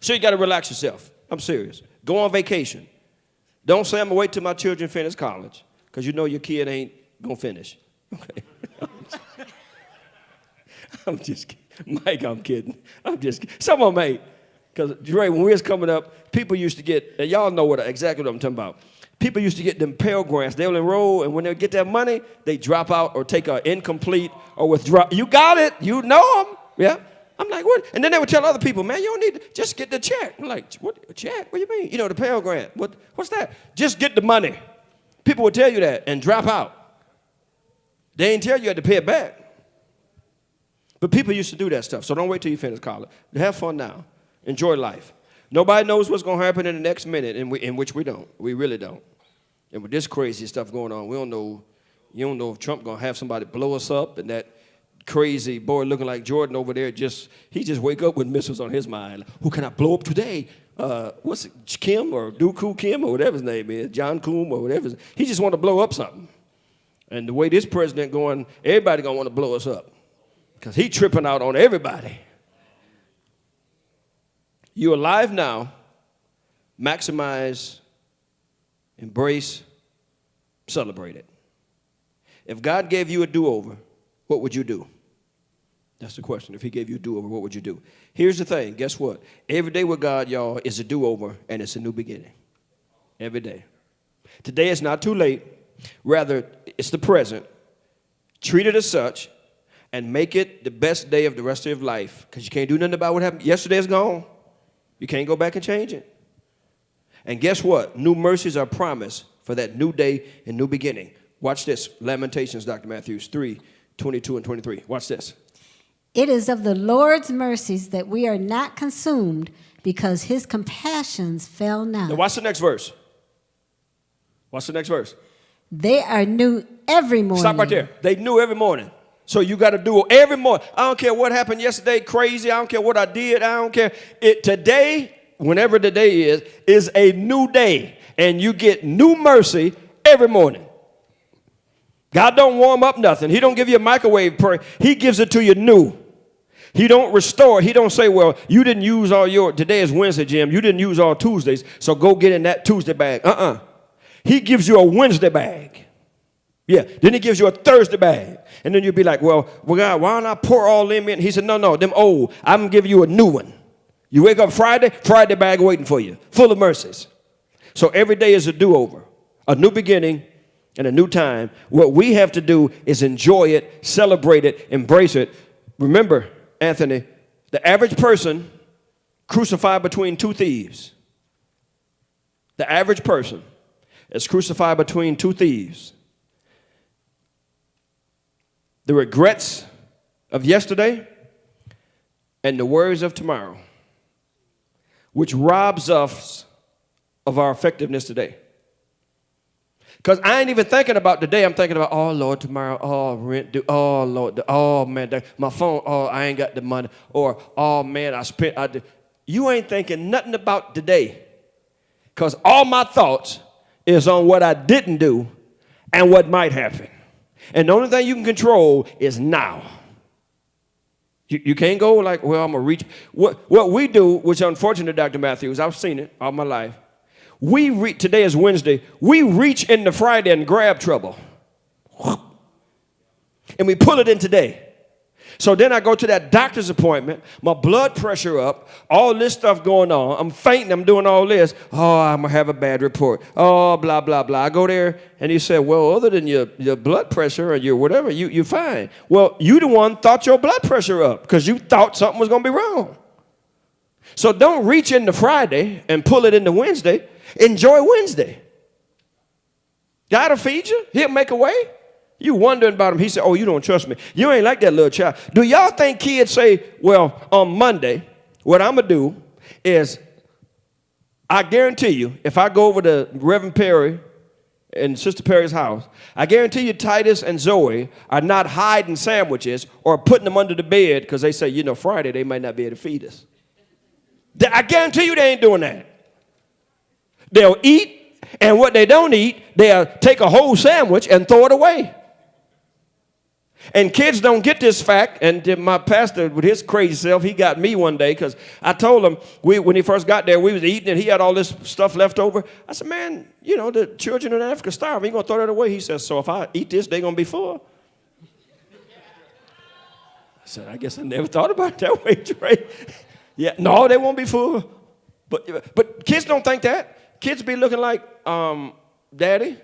So you got to relax yourself. I'm serious. Go on vacation. Don't say I'm going to wait till my children finish college, because your kid ain't going to finish. Okay. I'm just kidding. Mike, I'm kidding. I'm just kidding. Some of them ain't. Because, Dre, when we was coming up, people used to get, and y'all know exactly what I'm talking about. People used to get them Pell Grants. They'll enroll, and when they get that money, they drop out or take an incomplete or withdraw. You got it. You know them. Yeah. I'm like, what? And then they would tell other people, man, you don't need to just get the check. I'm like, what? A check? What do you mean? You know, the Pell Grant. What's that? Just get the money. People would tell you that and drop out. They ain't tell you had to pay it back. But people used to do that stuff. So don't wait till you finish college. Have fun now. Enjoy life. Nobody knows what's going to happen in the next minute, in which we don't. We really don't. And with this crazy stuff going on, we don't know. You don't know if Trump going to have somebody blow us up, and that crazy boy looking like Jordan over there he just wake up with missiles on his mind. Who can I blow up today? What's it, Kim or Dooku Kim or whatever his name is, John Coom or whatever. He just want to blow up something. And the way this president going, everybody going to want to blow us up because he tripping out on everybody. You're alive now. Maximize, embrace, celebrate it. If God gave you a do-over, what would you do? That's the question. If he gave you a do-over, what would you do? Here's the thing. Guess what? Every day with God, y'all, is a do-over, and it's a new beginning. Every day. Today is not too late. Rather, it's the present. Treat it as such, and make it the best day of the rest of your life, because you can't do nothing about what happened. Yesterday is gone. You can't go back and change it. And guess what? New mercies are promised for that new day and new beginning. Watch this. Lamentations, Dr. Matthews 3:22 and 23. Watch this. It is of the Lord's mercies that we are not consumed, because his compassions fail not. Now watch the next verse. Watch the next verse. They are new every morning. Stop right there. They knew every morning. So you got to do it every morning. I don't care what happened yesterday, crazy. I don't care what I did. I don't care. Today, whenever the day is a new day. And you get new mercy every morning. God don't warm up nothing. He don't give you a microwave prayer. He gives it to you new. He don't restore. He don't say, well, you didn't use all today is Wednesday, Jim. You didn't use all Tuesdays, so go get in that Tuesday bag. He gives you a Wednesday bag. Yeah, then he gives you a Thursday bag. And then you'll be like, well, God, why don't I pour all them in? He said, no, them old. I'm giving you a new one. You wake up Friday bag waiting for you, full of mercies. So every day is a do-over, a new beginning, and a new time. What we have to do is enjoy it, celebrate it, embrace it. Remember, Anthony, the average person crucified between two thieves. The average person is crucified between two thieves. The regrets of yesterday and the worries of tomorrow, which robs us of our effectiveness today. Because I ain't even thinking about today. I'm thinking about, oh, Lord, tomorrow, oh, rent due, oh, Lord, oh, man, my phone, oh, I ain't got the money. Or, oh, man, you ain't thinking nothing about today. Because all my thoughts is on what I didn't do and what might happen. And the only thing you can control is now. You can't go like, well, I'm going to reach. What we do, which unfortunately, Dr. Matthews, I've seen it all my life. Today is Wednesday. We reach into Friday and grab trouble. And we pull it in today. So then I go to that doctor's appointment, my blood pressure up, all this stuff going on. I'm fainting, I'm doing all this. Oh, I'm going to have a bad report. Oh, blah, blah, blah. I go there and he said, well, other than your blood pressure or your whatever, you're fine. Well, you the one thought your blood pressure up because you thought something was going to be wrong. So don't reach into Friday and pull it into Wednesday. Enjoy Wednesday. God will feed you. He'll make a way. You wondering about him. He said, oh, you don't trust me. You ain't like that little child. Do y'all think kids say, well, on Monday, what I'm going to do is, I guarantee you, if I go over to Reverend Perry and Sister Perry's house, I guarantee you Titus and Zoe are not hiding sandwiches or putting them under the bed because they say, Friday they might not be able to feed us. I guarantee you they ain't doing that. They'll eat, and what they don't eat, they'll take a whole sandwich and throw it away. And kids don't get this fact, and my pastor, with his crazy self, he got me one day because I told him, when he first got there, we was eating, and he had all this stuff left over. I said, man, the children in Africa starve. He going to throw that away. He says, so if I eat this, they're going to be full. I said, I guess I never thought about it that way, Trey. Yeah, no, they won't be full. But kids don't think that. Kids be looking like daddy.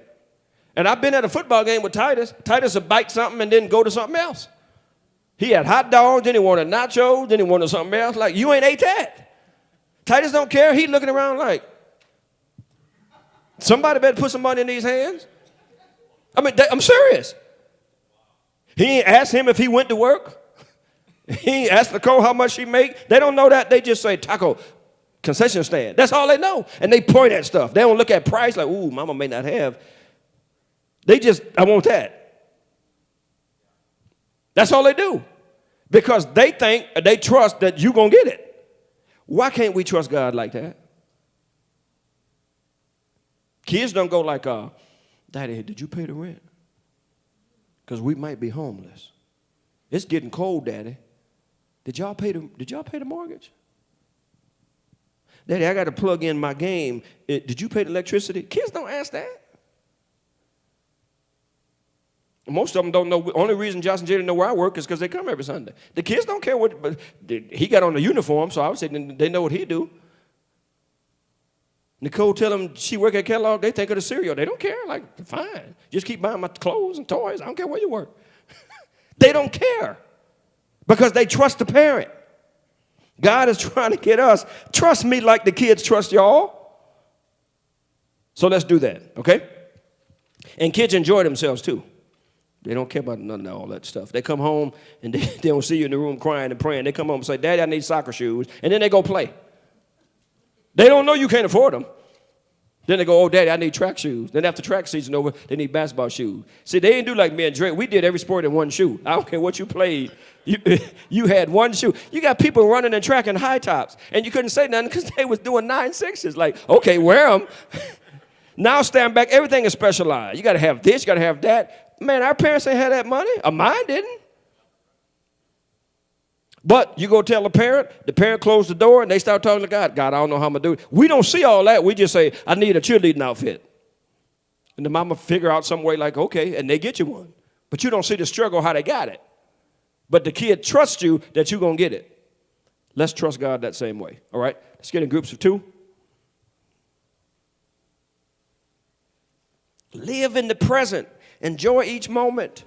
And I've been at a football game with Titus. Titus would bite something and then go to something else. He had hot dogs, then he wanted nachos, then he wanted something else. Like, you ain't ate that. Titus don't care. He looking around like, somebody better put some money in these hands. I mean, I'm serious. He ain't asked him if he went to work. He ain't asked Nicole how much she make. They don't know that. They just say, taco, concession stand. That's all they know. And they point at stuff. They don't look at price like, ooh, mama may not have. They just, I want that. That's all they do. Because they think, they trust that you're going to get it. Why can't we trust God like that? Kids don't go like, Daddy, did you pay the rent? Because we might be homeless. It's getting cold, Daddy. Did y'all pay the mortgage? Daddy, I got to plug in my game. Did you pay the electricity? Kids don't ask that. Most of them don't know. The only reason Josh and Jerry know where I work is because they come every Sunday. The kids don't care what, but he got on the uniform, so I would say they know what he do. Nicole tell them she work at Kellogg, they think of the cereal. They don't care. Like, fine. Just keep buying my clothes and toys. I don't care where you work. They don't care because they trust the parent. God is trying to get us. Trust me like the kids trust y'all. So let's do that, okay? And kids enjoy themselves too. They don't care about none of all that stuff. They come home and they don't see you in the room crying and praying. They come home and say, Daddy, I need soccer shoes. And then they go play. They don't know you can't afford them. Then they go, oh, Daddy, I need track shoes. Then after track season over, they need basketball shoes. See, they didn't do like me and Drake. We did every sport in one shoe. I don't care what you played. You had one shoe. You got people running and track in high tops. And you couldn't say nothing because they was doing 9.6s. Like, okay, wear them. Now stand back. Everything is specialized. You got to have this. You got to have that. Man, our parents ain't had that money. Mine didn't. But you go tell the parent closed the door, and they start talking to God. God, I don't know how I'm going to do it. We don't see all that. We just say, I need a cheerleading outfit. And the mama figure out some way like, okay, and they get you one. But you don't see the struggle how they got it. But the kid trusts you that you're going to get it. Let's trust God that same way. All right? Let's get in groups of 2. Live in the present. Enjoy each moment.